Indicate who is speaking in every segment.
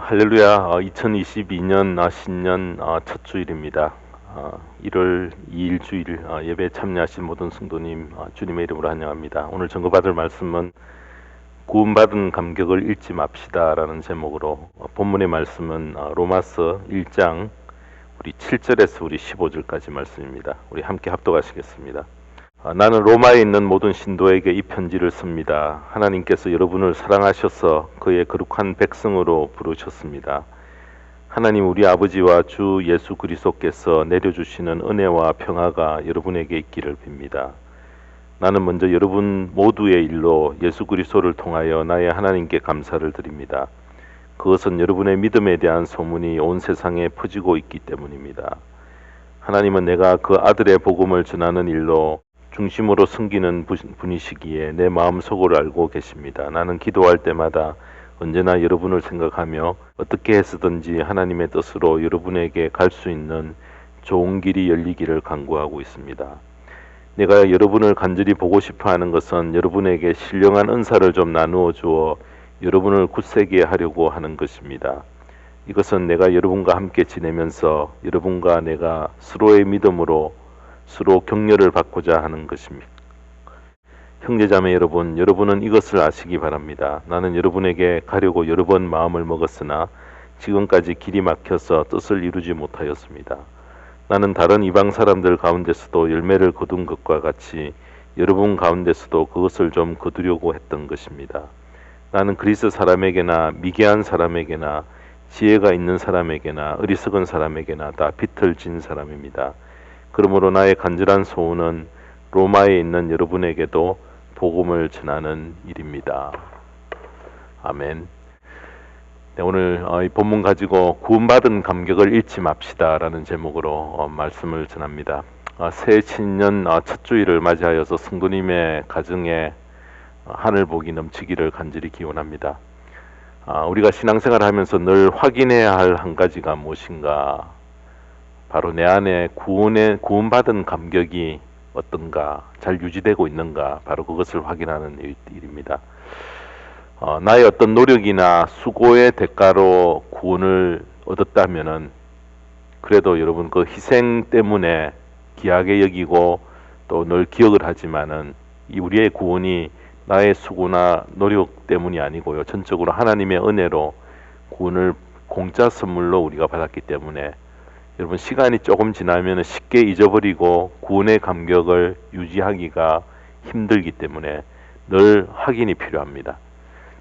Speaker 1: 할렐루야. 2022년 신년 첫 주일입니다. 1월 2일 주일 예배에 참여하신 모든 성도님 주님의 이름으로 환영합니다. 오늘 전거받을 말씀은 구원받은 감격을 잊지 맙시다 라는 제목으로 본문의 말씀은 로마서 1장 우리 7절에서 우리 15절까지 말씀입니다. 우리 함께 합독하시겠습니다. 나는 로마에 있는 모든 신도에게 이 편지를 씁니다. 하나님께서 여러분을 사랑하셔서 그의 거룩한 백성으로 부르셨습니다. 하나님 우리 아버지와 주 예수 그리스도께서 내려주시는 은혜와 평화가 여러분에게 있기를 빕니다. 나는 먼저 여러분 모두의 일로 예수 그리스도를 통하여 나의 하나님께 감사를 드립니다. 그것은 여러분의 믿음에 대한 소문이 온 세상에 퍼지고 있기 때문입니다. 하나님은 내가 그 아들의 복음을 전하는 일로 중심으로 섬기는 분이시기에 내 마음속을 알고 계십니다. 나는 기도할 때마다 언제나 여러분을 생각하며 어떻게 해서든지 하나님의 뜻으로 여러분에게 갈 수 있는 좋은 길이 열리기를 간구하고 있습니다. 내가 여러분을 간절히 보고 싶어 하는 것은 여러분에게 신령한 은사를 좀 나누어 주어 여러분을 굳세게 하려고 하는 것입니다. 이것은 내가 여러분과 함께 지내면서 여러분과 내가 서로의 믿음으로 서로 격려를 받고자 하는 것입니다. 형제자매 여러분, 여러분은 이것을 아시기 바랍니다. 나는 여러분에게 가려고 여러 번 마음을 먹었으나 지금까지 길이 막혀서 뜻을 이루지 못하였습니다. 나는 다른 이방 사람들 가운데서도 열매를 거둔 것과 같이 여러분 가운데서도 그것을 좀 거두려고 했던 것입니다. 나는 그리스 사람에게나 미개한 사람에게나 지혜가 있는 사람에게나 어리석은 사람에게나 다 빚을 진 사람입니다. 그러므로 나의 간절한 소원은 로마에 있는 여러분에게도 복음을 전하는 일입니다. 아멘. 네, 오늘 이 본문 가지고 구원받은 감격을 잃지 맙시다 라는 제목으로 말씀을 전합니다. 새 신년 첫 주일을 맞이하여서 성도님의 가정에 하늘 복이 넘치기를 간절히 기원합니다. 우리가 신앙생활을 하면서 늘 확인해야 할 한 가지가 무엇인가? 바로 내 안에 구원받은 감격이 어떤가, 잘 유지되고 있는가, 바로 그것을 확인하는 일입니다. 나의 어떤 노력이나 수고의 대가로 구원을 얻었다면은 그래도 여러분 그 희생 때문에 귀하게 여기고 또 늘 기억을 하지만은 이 우리의 구원이 나의 수고나 노력 때문이 아니고요. 전적으로 하나님의 은혜로 구원을 공짜 선물로 우리가 받았기 때문에 여러분 시간이 조금 지나면 쉽게 잊어버리고 구원의 감격을 유지하기가 힘들기 때문에 늘 확인이 필요합니다.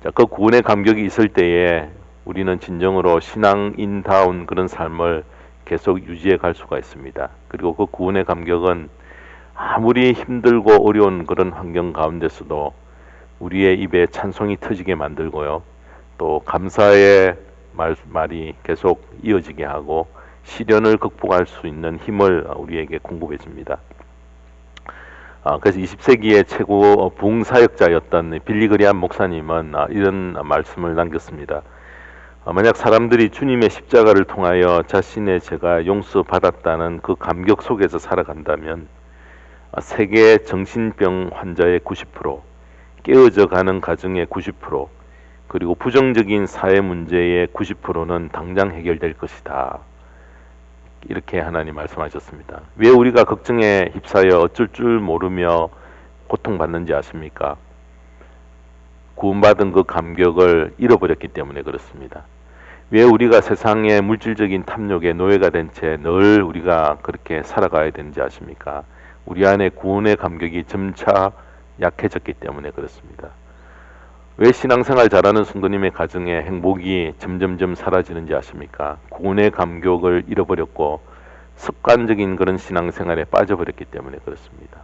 Speaker 1: 자, 그 구원의 감격이 있을 때에 우리는 진정으로 신앙인다운 그런 삶을 계속 유지해 갈 수가 있습니다. 그리고 그 구원의 감격은 아무리 힘들고 어려운 그런 환경 가운데서도 우리의 입에 찬송이 터지게 만들고요. 또 감사의 말이 계속 이어지게 하고 시련을 극복할 수 있는 힘을 우리에게 공급해 줍니다. 그래서 20세기의 최고 부흥사역자였던 빌리그리암 목사님은 이런 말씀을 남겼습니다. 만약 사람들이 주님의 십자가를 통하여 자신의 죄가 용서받았다는 그 감격 속에서 살아간다면 세계 정신병 환자의 90%, 깨어져 가는 가정의 90%, 그리고 부정적인 사회 문제의 90%는 당장 해결될 것이다. 이렇게 하나님 말씀하셨습니다. 왜 우리가 걱정에 휩싸여 어쩔 줄 모르며 고통받는지 아십니까? 구원받은 그 감격을 잃어버렸기 때문에 그렇습니다. 왜 우리가 세상의 물질적인 탐욕의 노예가 된 채 늘 우리가 그렇게 살아가야 되는지 아십니까? 우리 안에 구원의 감격이 점차 약해졌기 때문에 그렇습니다. 왜 신앙생활 잘하는 성도님의 가정에 행복이 점점점 사라지는지 아십니까? 구원의 감격을 잃어버렸고 습관적인 그런 신앙생활에 빠져버렸기 때문에 그렇습니다.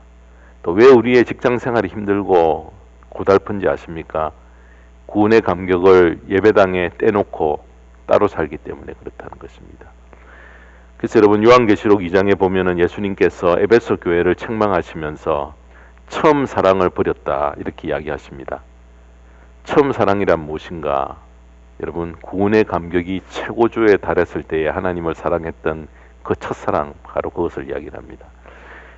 Speaker 1: 또 왜 우리의 직장생활이 힘들고 고달픈지 아십니까? 구원의 감격을 예배당에 떼놓고 따로 살기 때문에 그렇다는 것입니다. 그래서 여러분 요한계시록 2장에 보면은 예수님께서 에베소 교회를 책망하시면서 처음 사랑을 버렸다 이렇게 이야기하십니다. 처음 사랑이란 무엇인가? 여러분 구원의 감격이 최고조에 달했을 때에 하나님을 사랑했던 그 첫사랑 바로 그것을 이야기합니다.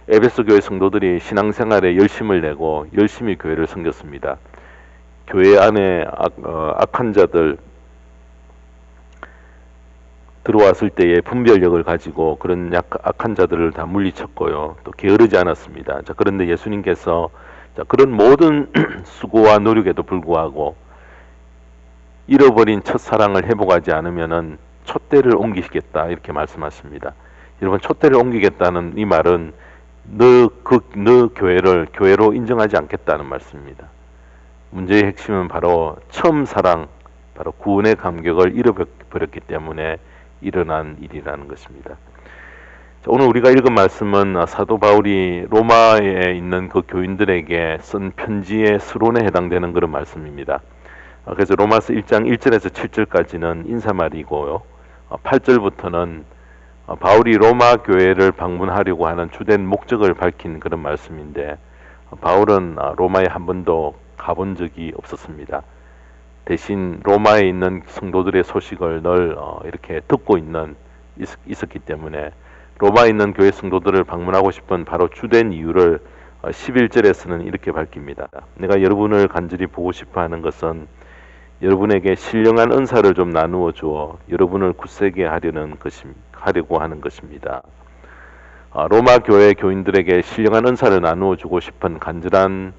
Speaker 1: 에베소 교회 성도들이 신앙생활에 열심을 내고 열심히 교회를 섬겼습니다. 교회 안에 악한 자들 들어왔을 때의 분별력을 가지고 그런 악한 자들을 다 물리쳤고요. 또 게으르지 않았습니다. 자, 그런데 예수님께서 그런 모든 수고와 노력에도 불구하고 잃어버린 첫사랑을 회복하지 않으면은 촛대를 옮기시겠다 이렇게 말씀하십니다. 여러분, 촛대를 옮기겠다는 이 말은 너 교회를 교회로 인정하지 않겠다는 말씀입니다. 문제의 핵심은 바로 처음 사랑, 바로 구원의 감격을 잃어버렸기 때문에 일어난 일이라는 것입니다. 자, 오늘 우리가 읽은 말씀은 사도 바울이 로마에 있는 그 교인들에게 쓴 편지의 서론에 해당되는 그런 말씀입니다. 그래서 로마서 1장 1절에서 7절까지는 인사말이고요. 8절부터는 바울이 로마 교회를 방문하려고 하는 주된 목적을 밝힌 그런 말씀인데, 바울은 로마에 한 번도 가본 적이 없었습니다. 대신 로마에 있는 성도들의 소식을 늘 이렇게 듣고 있었기 때문에 로마에 있는 교회 성도들을 방문하고 싶은 바로 주된 이유를 11절에서는 이렇게 밝힙니다. 내가 여러분을 간절히 보고 싶어 하는 것은 여러분에게 신령한 은사를 좀 나누어 주어 여러분을 굳세게 하려고 하는 것입니다. 로마 교회 교인들에게 신령한 은사를 나누어 주고 싶은 간절한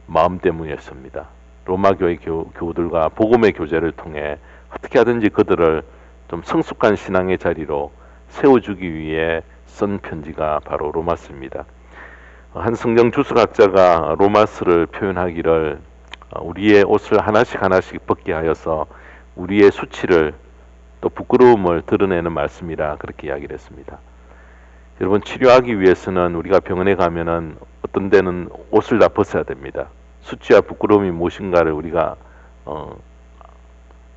Speaker 1: 마음 때문이었습니다. 로마 교회 교우들과 복음의 교제를 통해 어떻게 하든지 그들을 좀 성숙한 신앙의 자리로 세워주기 위해 쓴 편지가 바로 로마서입니다. 한 성경 주석학자가 로마서를 표현하기를 우리의 옷을 하나씩 벗게 하여서 우리의 수치를 또 부끄러움을 드러내는 말씀이라 그렇게 이야기를 했습니다. 여러분, 치료하기 위해서는 우리가 병원에 가면은 어떤 데는 옷을 다 벗어야 됩니다. 수치와 부끄러움이 무엇인가를 우리가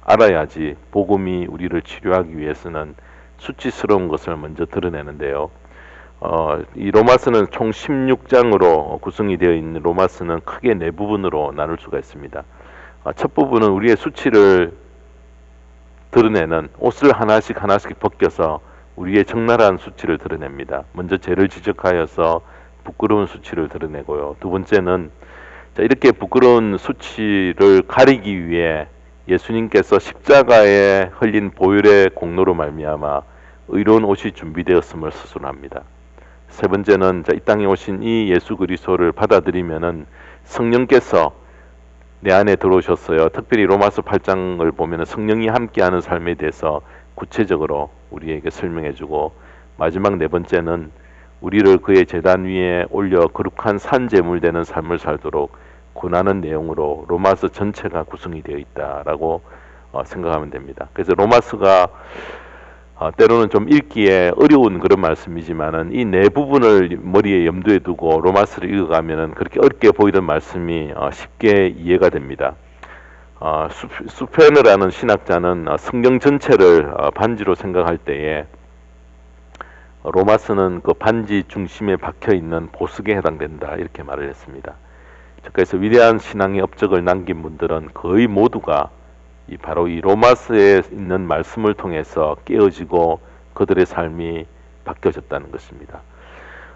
Speaker 1: 알아야지 복음이 우리를 치료하기 위해서는 수치스러운 것을 먼저 드러내는데요. 이 로마서는 총 16장으로 구성이 되어 있는 로마서는 크게 네 부분으로 나눌 수가 있습니다. 첫 부분은 우리의 수치를 드러내는 옷을 하나씩 벗겨서 우리의 적나라한 수치를 드러냅니다. 먼저 죄를 지적하여서 부끄러운 수치를 드러내고요. 두 번째는 이렇게 부끄러운 수치를 가리기 위해 예수님께서 십자가에 흘린 보혈의 공로로 말미암아 의로운 옷이 준비되었음을 서술합니다. 세 번째는 이 땅에 오신 이 예수 그리스도를 받아들이면은 성령께서 내 안에 들어오셨어요. 특별히 로마서 8장을 보면 성령이 함께하는 삶에 대해서 구체적으로 우리에게 설명해주고, 마지막 네 번째는 우리를 그의 제단 위에 올려 거룩한 산제물 되는 삶을 살도록 권하는 내용으로 로마서 전체가 구성이 되어 있다라고 생각하면 됩니다. 그래서 로마서가 때로는 좀 읽기에 어려운 그런 말씀이지만은 이 네 부분을 머리에 염두에 두고 로마서를 읽어가면은 그렇게 어렵게 보이던 말씀이 쉽게 이해가 됩니다. 수페너라는 신학자는 성경 전체를 반지로 생각할 때에 로마서는 그 반지 중심에 박혀 있는 보석에 해당된다 이렇게 말을 했습니다. 그래서 위대한 신앙의 업적을 남긴 분들은 거의 모두가 바로 이 로마서에 있는 말씀을 통해서 깨어지고 그들의 삶이 바뀌어졌다는 것입니다.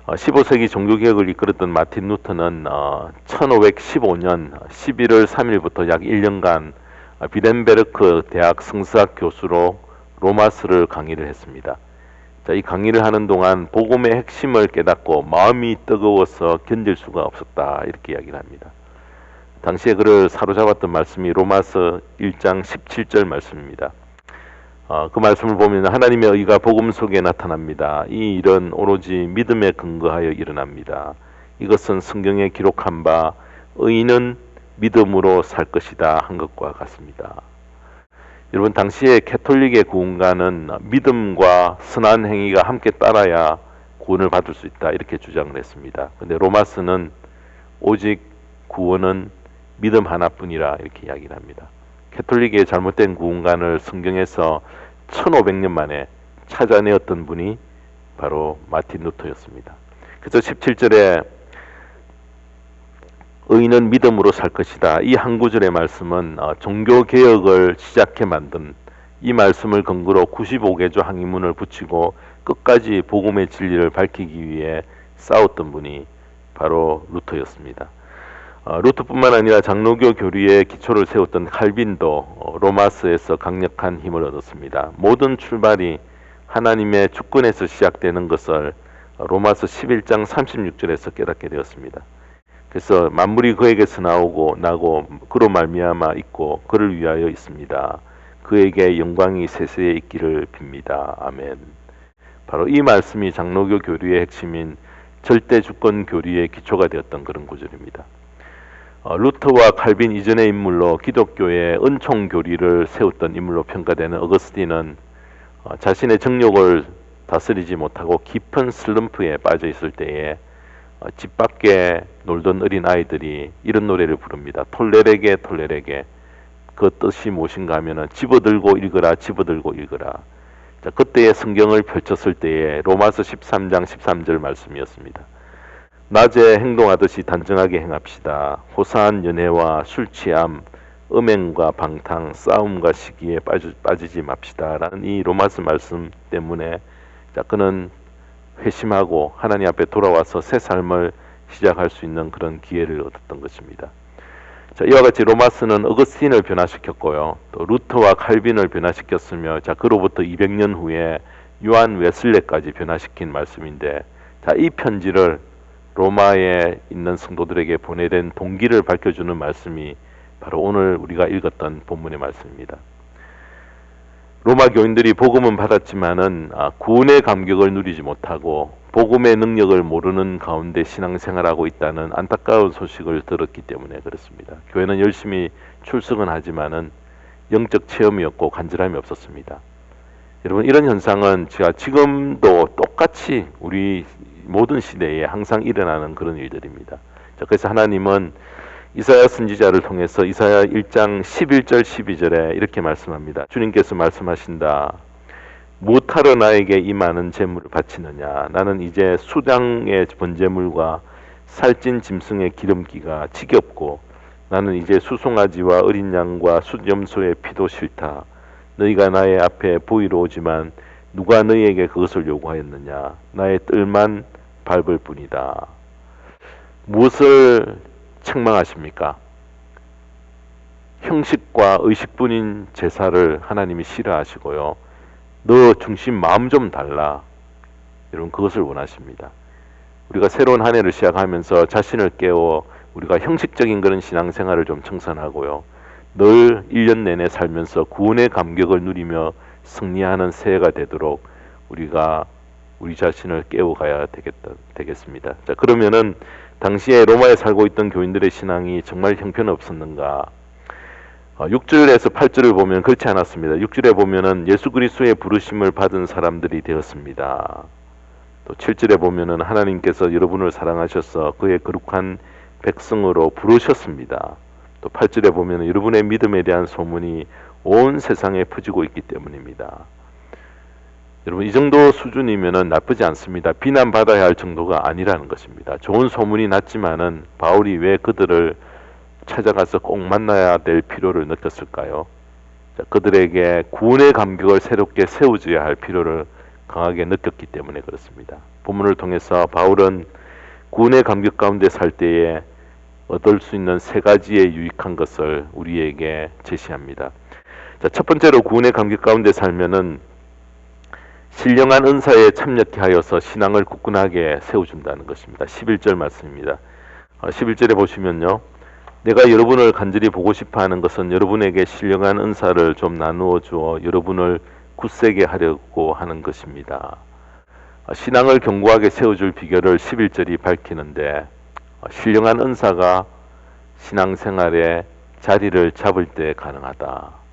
Speaker 1: 15세기 종교개혁을 이끌었던 마틴 루터는 1515년 11월 3일부터 약 1년간 비덴베르크 대학 성서학 교수로 로마서를 강의를 했습니다. 이 강의를 하는 동안 복음의 핵심을 깨닫고 마음이 뜨거워서 견딜 수가 없었다 이렇게 이야기를 합니다. 당시에 그를 사로잡았던 말씀이 로마서 1장 17절 말씀입니다. 그 말씀을 보면 하나님의 의가 복음 속에 나타납니다. 이 일은 오로지 믿음에 근거하여 일어납니다. 이것은 성경에 기록한 바 의인은 믿음으로 살 것이다 한 것과 같습니다. 여러분, 당시에 캐톨릭의 구원가는 믿음과 선한 행위가 함께 따라야 구원을 받을 수 있다 이렇게 주장을 했습니다. 근데 로마서는 오직 구원은 믿음 하나뿐이라 이렇게 이야기를 합니다. 캐톨릭의 잘못된 구원관을 성경에서 1500년 만에 찾아내었던 분이 바로 마틴 루터였습니다. 그래서 17절에 의인은 믿음으로 살 것이다. 이 한 구절의 말씀은 종교개혁을 시작해 만든 이 말씀을 근거로 95개조 항의문을 붙이고 끝까지 복음의 진리를 밝히기 위해 싸웠던 분이 바로 루터였습니다. 루터뿐만 아니라 장로교 교리의 기초를 세웠던 칼빈도 로마서에서 강력한 힘을 얻었습니다. 모든 출발이 하나님의 주권에서 시작되는 것을 로마서 11장 36절에서 깨닫게 되었습니다. 그래서 만물이 그에게서 나고 그로 말미암아 있고 그를 위하여 있습니다. 그에게 영광이 세세에 있기를 빕니다. 아멘. 바로 이 말씀이 장로교 교리의 핵심인 절대 주권 교리의 기초가 되었던 그런 구절입니다. 루터와 칼빈 이전의 인물로 기독교의 은총 교리를 세웠던 인물로 평가되는 어거스틴은 자신의 정욕을 다스리지 못하고 깊은 슬럼프에 빠져 있을 때에 집 밖에 놀던 어린 아이들이 이런 노래를 부릅니다. 톨레레게 톨레레게. 그 뜻이 무엇인가 하면은 집어들고 읽으라 집어들고 읽으라. 자, 그때의 성경을 펼쳤을 때에 로마서 13장 13절 말씀이었습니다. 낮에 행동하듯이 단정하게 행합시다. 호사한 연애와 술취함, 음행과 방탕, 싸움과 시기에 빠지지 맙시다. 라는 이 로마서 말씀 때문에 자, 그는 회심하고 하나님 앞에 돌아와서 새 삶을 시작할 수 있는 그런 기회를 얻었던 것입니다. 자, 이와 같이 로마서는 어거스틴을 변화시켰고요. 또 루터와 칼빈을 변화시켰으며 자, 그로부터 200년 후에 요한 웨슬레까지 변화시킨 말씀인데 자, 이 편지를 로마에 있는 성도들에게 보내된 동기를 밝혀주는 말씀이 바로 오늘 우리가 읽었던 본문의 말씀입니다. 로마 교인들이 복음은 받았지만은 구원의 감격을 누리지 못하고 복음의 능력을 모르는 가운데 신앙생활하고 있다는 안타까운 소식을 들었기 때문에 그렇습니다. 교회는 열심히 출석은 하지만은 영적 체험이었고 간절함이 없었습니다. 여러분, 이런 현상은 제가 지금도 똑같이 우리 모든 시대에 항상 일어나는 그런 일들입니다. 자, 그래서 하나님은 이사야 선지자를 통해서 이사야 1장 11절 12절에 이렇게 말씀합니다. 주님께서 말씀하신다. 무엇하러 나에게 이 많은 재물을 바치느냐. 나는 이제 수장의 번제물과 살찐 짐승의 기름기가 지겹고 나는 이제 수송아지와 어린 양과 숫염소의 피도 싫다. 너희가 나의 앞에 보이러 오지만 누가 너희에게 그것을 요구하였느냐. 나의 뜰만 밟을 뿐이다. 무엇을 책망하십니까? 형식과 의식뿐인 제사를 하나님이 싫어하시고요. 너 중심 마음 좀 달라. 여러분, 그것을 원하십니다. 우리가 새로운 한 해를 시작하면서 자신을 깨워 우리가 형식적인 그런 신앙생활을 좀 청산하고요. 늘 1년 내내 살면서 구원의 감격을 누리며 승리하는 새해가 되도록 우리가 우리 자신을 깨워가야 되겠습니다. 자, 그러면은 당시에 로마에 살고 있던 교인들의 신앙이 정말 형편없었는가? 6절에서 8절을 보면 그렇지 않았습니다. 6절에 보면은 예수 그리스도의 부르심을 받은 사람들이 되었습니다. 또 7절에 보면은 하나님께서 여러분을 사랑하셔서 그의 거룩한 백성으로 부르셨습니다. 또 8절에 보면은 여러분의 믿음에 대한 소문이 온 세상에 퍼지고 있기 때문입니다. 여러분, 이 정도 수준이면은 나쁘지 않습니다. 비난받아야 할 정도가 아니라는 것입니다. 좋은 소문이 났지만은 바울이 왜 그들을 찾아가서 꼭 만나야 될 필요를 느꼈을까요? 자, 그들에게 구원의 감격을 새롭게 세워줘야 할 필요를 강하게 느꼈기 때문에 그렇습니다. 본문을 통해서 바울은 구원의 감격 가운데 살 때에 얻을 수 있는 세 가지의 유익한 것을 우리에게 제시합니다. 자, 첫 번째로 구원의 감격 가운데 살면은 신령한 은사에 참여케 하여서 신앙을 굳건하게 세워준다는 것입니다. 11절 말씀입니다. 11절에 보시면요. 내가 여러분을 간절히 보고 싶어하는 것은 여러분에게 신령한 은사를 좀 나누어 주어 여러분을 굳세게 하려고 하는 것입니다. 신앙을 견고하게 세워줄 비결을 11절이 밝히는데 신령한 은사가 신앙생활에 자리를 잡을 때 가능하다.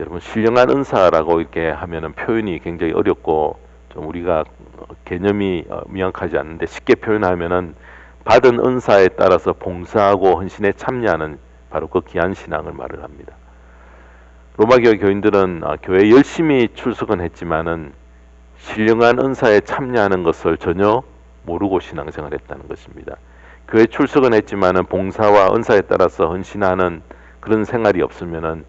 Speaker 1: 여러분, 신령한 은사라고 이렇게 하면은 표현이 굉장히 어렵고 좀 우리가 개념이 명확하지 않는데 쉽게 표현하면은 받은 은사에 따라서 봉사하고 헌신에 참여하는 바로 그 귀한 신앙을 말을 합니다. 로마교회 교인들은 교회에 열심히 출석은 했지만은 신령한 은사에 참여하는 것을 전혀 모르고 신앙생활을 했다는 것입니다. 교회 출석은 했지만은 봉사와 은사에 따라서 헌신하는 그런 생활이 없으면은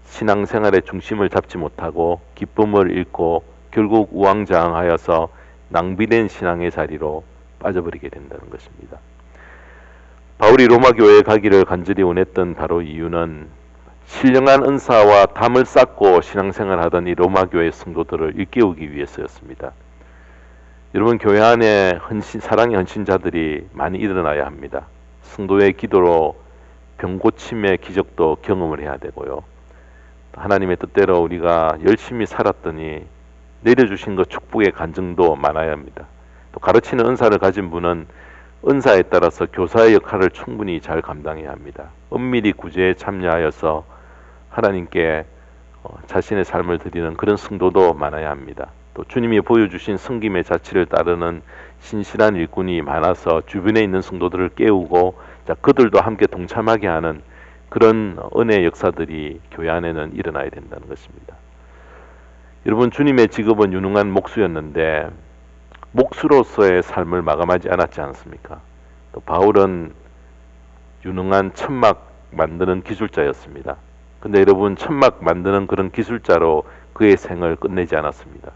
Speaker 1: 신앙생활의 중심을 잡지 못하고 기쁨을 잃고 결국 우왕좌왕하여서 낭비된 신앙의 자리로 빠져버리게 된다는 것입니다. 바울이 로마 교회에 가기를 간절히 원했던 바로 이유는 신령한 은사와 담을 쌓고 신앙생활하던 이 로마 교회 성도들을 일깨우기 위해서였습니다. 여러분, 교회 안에 사랑의 헌신자들이 많이 일어나야 합니다. 성도의 기도로 병고침의 기적도 경험을 해야 되고요. 하나님의 뜻대로 우리가 열심히 살았더니 내려주신 것 축복의 간증도 많아야 합니다. 또 가르치는 은사를 가진 분은 은사에 따라서 교사의 역할을 충분히 잘 감당해야 합니다. 은밀히 구제에 참여하여서 하나님께 자신의 삶을 드리는 그런 성도도 많아야 합니다. 또 주님이 보여주신 섬김의 자치를 따르는 신실한 일꾼이 많아서 주변에 있는 성도들을 깨우고 그들도 함께 동참하게 하는 그런 은혜의 역사들이 교회 안에는 일어나야 된다는 것입니다. 여러분, 주님의 직업은 유능한 목수였는데 목수로서의 삶을 마감하지 않았지 않습니까? 또 바울은 유능한 천막 만드는 기술자였습니다. 근데 여러분, 천막 만드는 그런 기술자로 그의 생을 끝내지 않았습니다.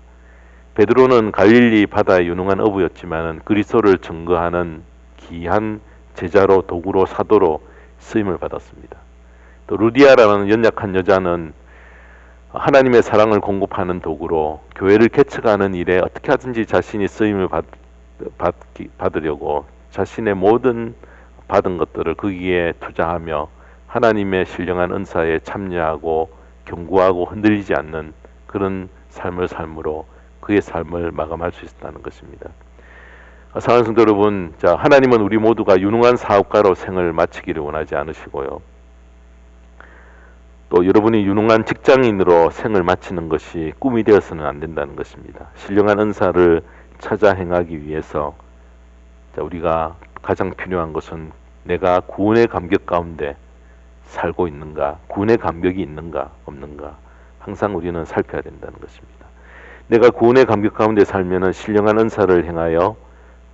Speaker 1: 베드로는 갈릴리 바다의 유능한 어부였지만 그리스도를 증거하는 귀한 제자로, 도구로, 사도로 쓰임을 받았습니다. 또 루디아라는 연약한 여자는 하나님의 사랑을 공급하는 도구로 교회를 개척하는 일에 어떻게 하든지 자신이 쓰임을 받으려고 자신의 모든 받은 것들을 거기에 투자하며 하나님의 신령한 은사에 참여하고 경고하고 흔들리지 않는 그런 삶을 삶으로 그의 삶을 마감할 수 있었다는 것입니다. 사랑하는 성도 여러분, 하나님은 우리 모두가 유능한 사업가로 생을 마치기를 원하지 않으시고요. 또 여러분이 유능한 직장인으로 생을 마치는 것이 꿈이 되어서는 안 된다는 것입니다. 신령한 은사를 찾아 행하기 위해서 우리가 가장 필요한 것은 내가 구원의 감격 가운데 살고 있는가, 구원의 감격이 있는가 없는가 항상 우리는 살펴야 된다는 것입니다. 내가 구원의 감격 가운데 살면은 신령한 은사를 행하여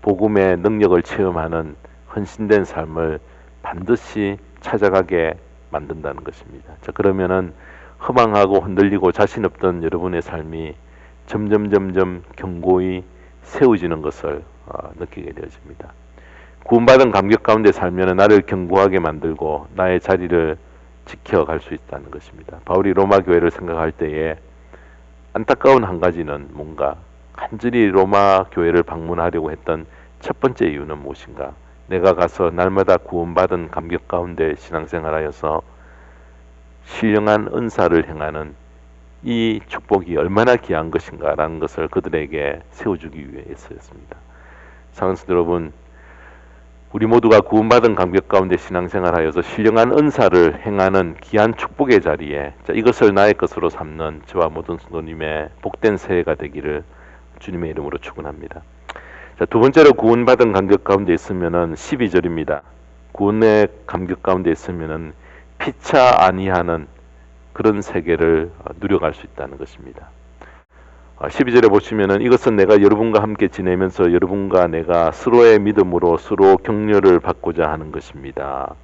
Speaker 1: 복음의 능력을 체험하는 헌신된 삶을 반드시 찾아가게 만든다는 것입니다. 그러면은 허망하고 흔들리고 자신 없던 여러분의 삶이 점점 견고히 세워지는 것을 느끼게 되어집니다. 구원받은 감격 가운데 살면 나를 견고하게 만들고 나의 자리를 지켜갈 수 있다는 것입니다. 바울이 로마 교회를 생각할 때에 안타까운 한 가지는 뭔가 간절히 로마 교회를 방문하려고 했던 첫 번째 이유는 무엇인가? 내가 가서 날마다 구원받은 감격 가운데 신앙생활하여서 신령한 은사를 행하는 이 축복이 얼마나 귀한 것인가라는 것을 그들에게 세워주기 위해서였습니다. 사랑하는 여러분, 우리 모두가 구원받은 감격 가운데 신앙생활하여서 신령한 은사를 행하는 귀한 축복의 자리에 이것을 나의 것으로 삼는 저와 모든 성도님의 복된 새해가 되기를 주님의 이름으로 축원합니다. 두 번째로 구원받은 감격 가운데 있으면은 12절입니다. 구원의 감격 가운데 있으면은 피차 아니하는 그런 세계를 누려갈 수 있다는 것입니다. 12절에 보시면은 이것은 내가 여러분과 함께 지내면서 여러분과 내가 서로의 믿음으로 서로 격려를 받고자 하는 것입니다.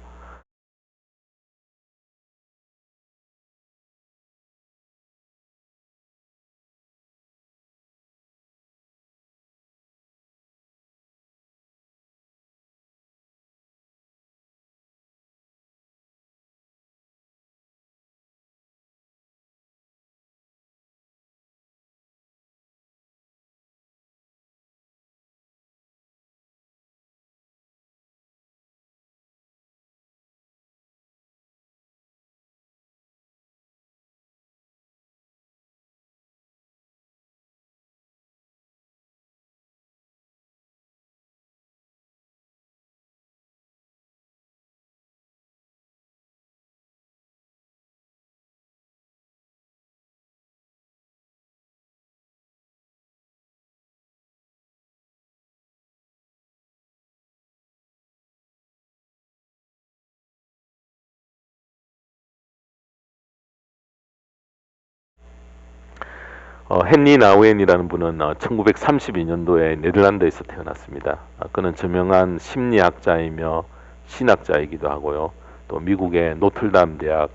Speaker 1: 헨리 나우엔이라는 분은 1932년도에 네덜란드에서 태어났습니다. 그는 저명한 심리학자이며 신학자이기도 하고요. 또 미국의 노틀담 대학,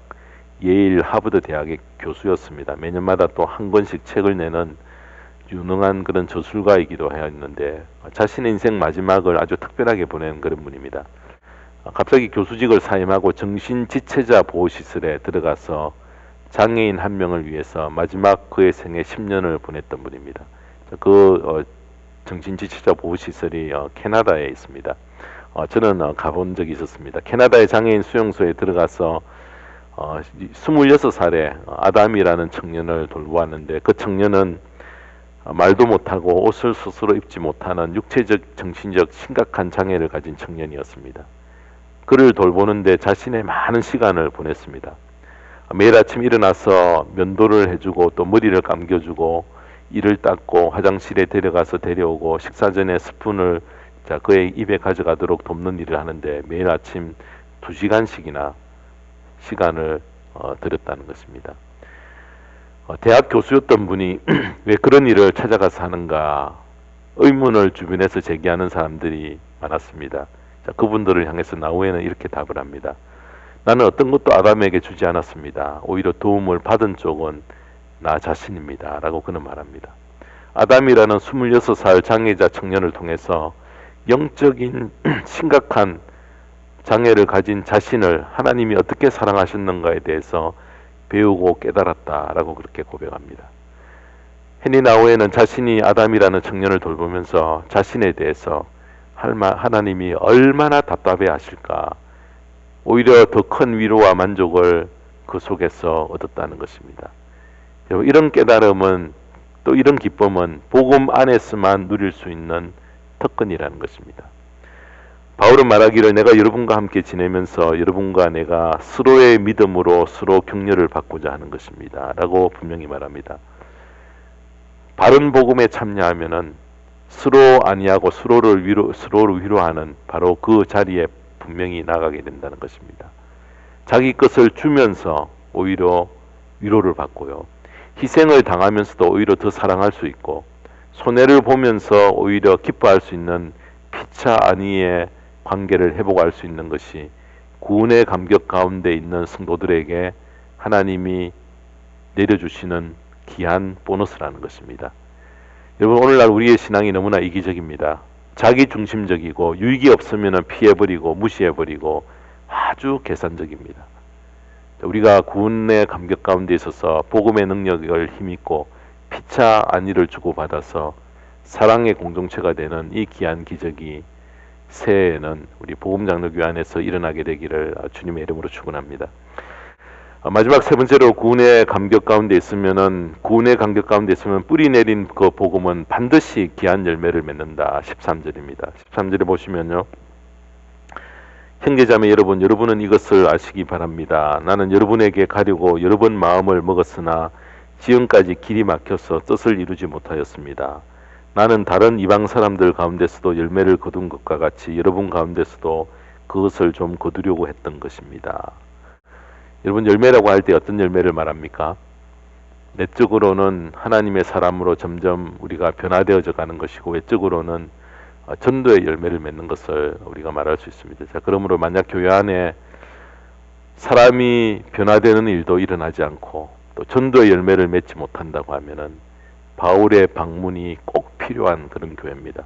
Speaker 1: 예일 하버드 대학의 교수였습니다. 매년마다 또 한 권씩 책을 내는 유능한 그런 저술가이기도 하였는데 자신의 인생 마지막을 아주 특별하게 보낸 그런 분입니다. 갑자기 교수직을 사임하고 정신지체자 보호시설에 들어가서 장애인 한 명을 위해서 마지막 그의 생애 10년을 보냈던 분입니다. 그 정신지체자 보호시설이 캐나다에 있습니다. 저는 가본 적이 있었습니다. 캐나다의 장애인 수용소에 들어가서 26살의 아담이라는 청년을 돌보았는데, 그 청년은 말도 못하고 옷을 스스로 입지 못하는 육체적, 정신적 심각한 장애를 가진 청년이었습니다. 그를 돌보는데 자신의 많은 시간을 보냈습니다. 매일 아침 일어나서 면도를 해주고 또 머리를 감겨주고 이를 닦고 화장실에 데려가서 데려오고 식사 전에 스푼을 그의 입에 가져가도록 돕는 일을 하는데 매일 아침 2시간씩이나 시간을 들였다는 것입니다. 대학 교수였던 분이 왜 그런 일을 찾아가서 하는가 의문을 주변에서 제기하는 사람들이 많았습니다. 그분들을 향해서 나우에는 이렇게 답을 합니다. 나는 어떤 것도 아담에게 주지 않았습니다. 오히려 도움을 받은 쪽은 나 자신입니다. 라고 그는 말합니다. 아담이라는 26살 장애자 청년을 통해서 영적인 심각한 장애를 가진 자신을 하나님이 어떻게 사랑하셨는가에 대해서 배우고 깨달았다라고 그렇게 고백합니다. 헨리 나우에는 자신이 아담이라는 청년을 돌보면서 자신에 대해서 하나님이 얼마나 답답해 하실까, 오히려 더 큰 위로와 만족을 그 속에서 얻었다는 것입니다. 이런 깨달음은, 또 이런 기쁨은 복음 안에서만 누릴 수 있는 특권이라는 것입니다. 바울은 말하기를 내가 여러분과 함께 지내면서 여러분과 내가 서로의 믿음으로 서로 격려를 받고자 하는 것입니다. 라고 분명히 말합니다. 바른 복음에 참여하면은 서로 안위하고 서로를 위로하는 바로 그 자리에 분명히 나가게 된다는 것입니다. 자기 것을 주면서 오히려 위로를 받고요. 희생을 당하면서도 오히려 더 사랑할 수 있고, 손해를 보면서 오히려 기뻐할 수 있는 피차 안위의 관계를 회복할 수 있는 것이 구원의 감격 가운데 있는 성도들에게 하나님이 내려주시는 귀한 보너스라는 것입니다. 여러분, 오늘날 우리의 신앙이 너무나 이기적입니다. 자기중심적이고 유익이 없으면 피해버리고 무시해버리고 아주 계산적입니다. 우리가 구원의 감격 가운데 있어서 복음의 능력을 힘입고 피차 안위를 주고받아서 사랑의 공동체가 되는 이 귀한 기적이 새해에는 우리 복음장로교회 안에서 일어나게 되기를 주님의 이름으로 축원합니다. 마지막 세 번째로 구원의 감격 가운데 있으면은, 구원의 감격 가운데 있으면 뿌리 내린 그 복음은 반드시 귀한 열매를 맺는다. 13절입니다. 13절에 보시면요, 형제자매 여러분, 여러분은 이것을 아시기 바랍니다. 나는 여러분에게 가려고 여러 번 마음을 먹었으나 지금까지 길이 막혀서 뜻을 이루지 못하였습니다. 나는 다른 이방 사람들 가운데서도 열매를 거둔 것과 같이 여러분 가운데서도 그것을 좀 거두려고 했던 것입니다. 여러분, 열매라고 할 때 어떤 열매를 말합니까? 내적으로는 하나님의 사람으로 점점 우리가 변화되어져 가는 것이고, 외적으로는 전도의 열매를 맺는 것을 우리가 말할 수 있습니다. 자, 그러므로 만약 교회 안에 사람이 변화되는 일도 일어나지 않고 또 전도의 열매를 맺지 못한다고 하면은 바울의 방문이 꼭 필요한 그런 교회입니다.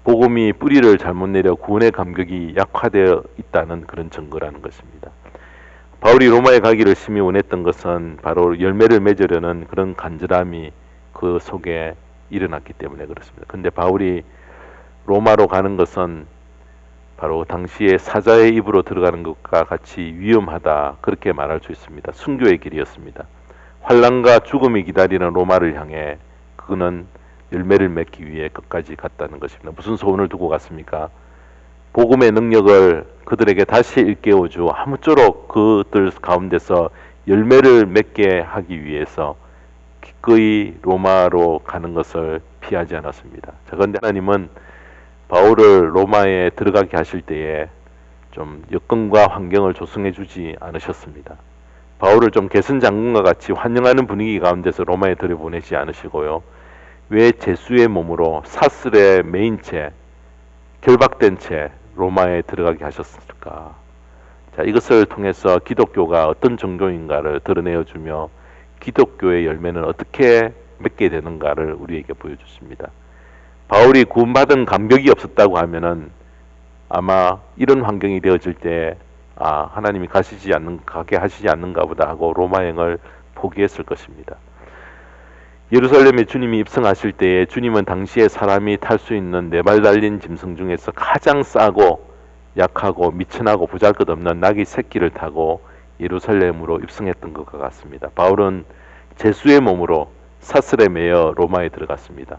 Speaker 1: 복음이 뿌리를 잘못 내려 구원의 감격이 약화되어 있다는 그런 증거라는 것입니다. 바울이 로마에 가기를 심히 원했던 것은 바로 열매를 맺으려는 그런 간절함이 그 속에 일어났기 때문에 그렇습니다. 근데 바울이 로마로 가는 것은 바로 당시에 사자의 입으로 들어가는 것과 같이 위험하다, 그렇게 말할 수 있습니다. 순교의 길이었습니다. 환난과 죽음이 기다리는 로마를 향해 그는 열매를 맺기 위해 끝까지 갔다는 것입니다. 무슨 소원을 두고 갔습니까? 복음의 능력을 그들에게 다시 일깨워주 아무쪼록 그들 가운데서 열매를 맺게 하기 위해서 기꺼이 로마로 가는 것을 피하지 않았습니다. 그런데 하나님은 바울을 로마에 들어가게 하실 때에 좀 여건과 환경을 조성해 주지 않으셨습니다. 바울을 좀 개선장군과 같이 환영하는 분위기 가운데서 로마에 들여보내지 않으시고요. 왜 제수의 몸으로 사슬에 매인 채, 결박된 채 로마에 들어가게 하셨을까? 자, 이것을 통해서 기독교가 어떤 종교인가를 드러내어주며 기독교의 열매는 어떻게 맺게 되는가를 우리에게 보여줬습니다. 바울이 구원받은 감격이 없었다고 하면은 아마 이런 환경이 되어질 때 하나님이 가게 하시지 않는가 보다 하고 로마행을 포기했을 것입니다. 예루살렘에 주님이 입성하실 때에 주님은 당시에 사람이 탈 수 있는 4발 달린 짐승 중에서 가장 싸고 약하고 미천하고 보잘것없는 나귀 새끼를 타고 예루살렘으로 입성했던 것과 같습니다. 바울은 제수의 몸으로 사슬에 매여 로마에 들어갔습니다.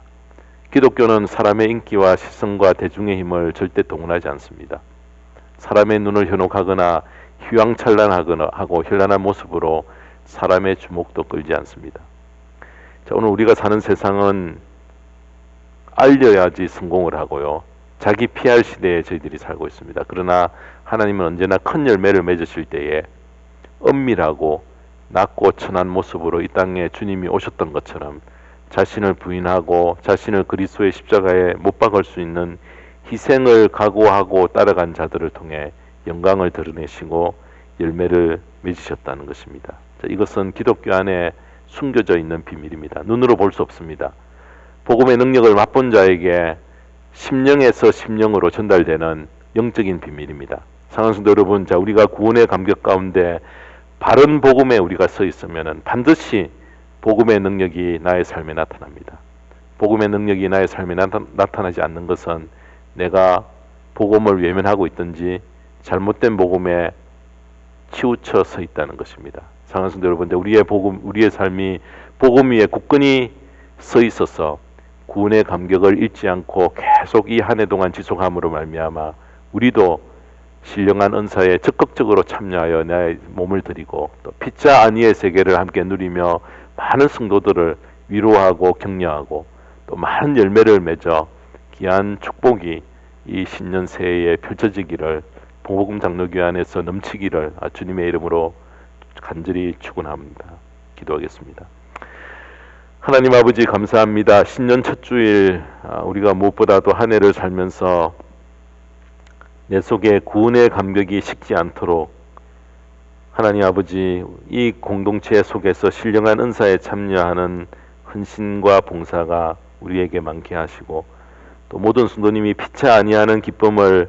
Speaker 1: 기독교는 사람의 인기와 시선과 대중의 힘을 절대 동원하지 않습니다. 사람의 눈을 현혹하거나 휘황찬란하거나 하고 현란한 모습으로 사람의 주목도 끌지 않습니다. 자, 오늘 우리가 사는 세상은 알려야지 성공을 하고요. 자기 PR 시대에 저희들이 살고 있습니다. 그러나 하나님은 언제나 큰 열매를 맺으실 때에 은밀하고 낮고 천한 모습으로 이 땅에 주님이 오셨던 것처럼 자신을 부인하고 자신을 그리스도의 십자가에 못 박을 수 있는 희생을 각오하고 따라간 자들을 통해 영광을 드러내시고 열매를 맺으셨다는 것입니다. 자, 이것은 기독교 안에 숨겨져 있는 비밀입니다. 눈으로 볼 수 없습니다. 복음의 능력을 맛본 자에게 심령에서 심령으로 전달되는 영적인 비밀입니다. 사랑하는 성도 여러분, 자, 우리가 구원의 감격 가운데 바른 복음에 우리가 서 있으면은 반드시 복음의 능력이 나의 삶에 나타납니다. 복음의 능력이 나의 삶에 나타나지 않는 것은 내가 복음을 외면하고 있든지 잘못된 복음에 치우쳐 서 있다는 것입니다. 사랑하는 성도 여러분, 우리의 삶이 복음 위에 굳건히 서 있어서 구원의 감격을 잃지 않고 계속 이 한 해 동안 지속함으로 말미암아 우리도 신령한 은사에 적극적으로 참여하여 나의 몸을 드리고 또 피자 아니의 세계를 함께 누리며 많은 성도들을 위로하고 격려하고 또 많은 열매를 맺어 귀한 축복이 이 신년 새해에 펼쳐지기를 복음 장로교회 안에서 넘치기를 주님의 이름으로 간절히 축원합니다. 기도하겠습니다. 하나님 아버지 감사합니다. 신년 첫 주일 우리가 무엇보다도 한 해를 살면서 내 속에 구원의 감격이 식지 않도록 하나님 아버지 이 공동체 속에서 신령한 은사에 참여하는 헌신과 봉사가 우리에게 많게 하시고 또 모든 성도님이 피차 아니하는 기쁨을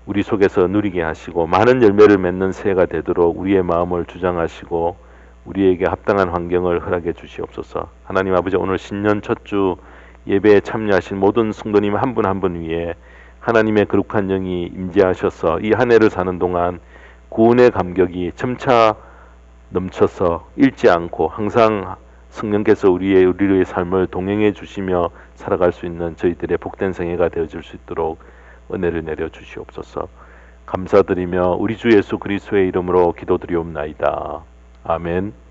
Speaker 1: 우리 속에서 누리게 하시고 많은 열매를 맺는 새해가 되도록 우리의 마음을 주장하시고 우리에게 합당한 환경을 허락해 주시옵소서. 하나님 아버지 오늘 신년 첫 주 예배에 참여하신 모든 성도님 한 분 한 분 위에 하나님의 거룩한 영이 임재하셔서 이 한 해를 사는 동안 구원의 감격이 점차 넘쳐서 잃지 않고 항상 성령께서 우리의 삶을 동행해 주시며 살아갈 수 있는 저희들의 복된 생애가 되어줄 수 있도록 은혜를 내려 주시옵소서. 감사드리며 우리 주 예수 그리스도의 이름으로 기도드리옵나이다. 아멘.